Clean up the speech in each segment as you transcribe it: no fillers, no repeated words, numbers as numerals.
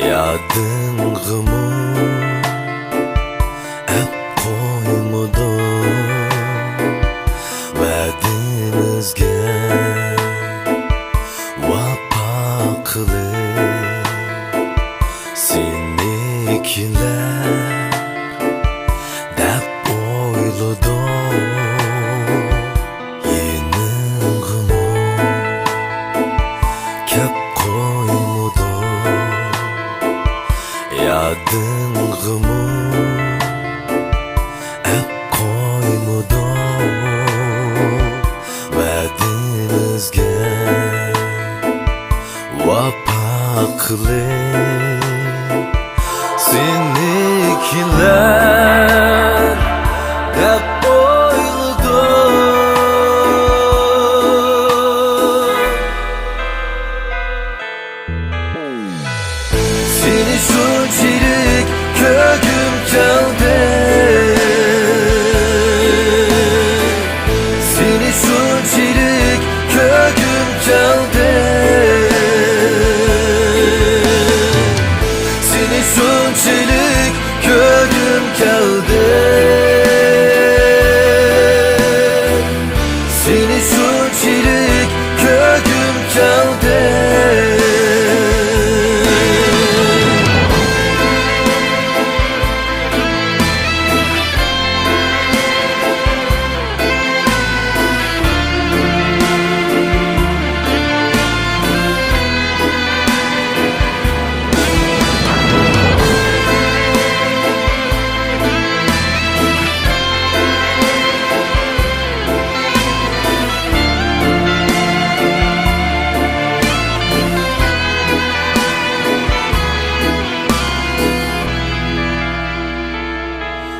Yadingımı hep koymudum Vədimizge vapa qilib Senikiler deb o'yladim Yeningimi kep koymudum Yadingımı hep koymudum Vədimizge vapa qilib Senikiler hep oyladım Seni şunçilik kögüm keldi Seni şunçilik kögüm keldi Seni şunçilik kögüm keldi Seni şunçilik kögüm keldi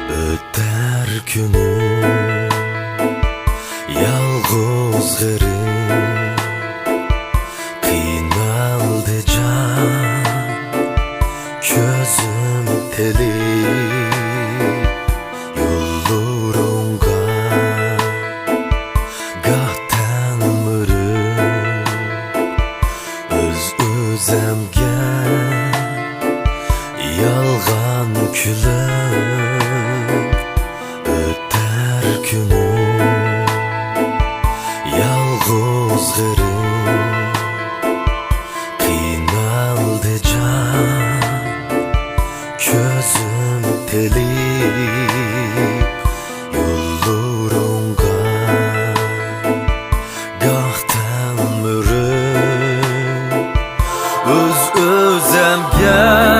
Öter günüm yalğız garip Qiynaldı can közüm telip Yollarımga gah tanmırım Öz-özemge yalgan külüp Öter günüm yalğız garip Qiynaldı can közüm telip Yollarımga gah tanmırım Öz-özemge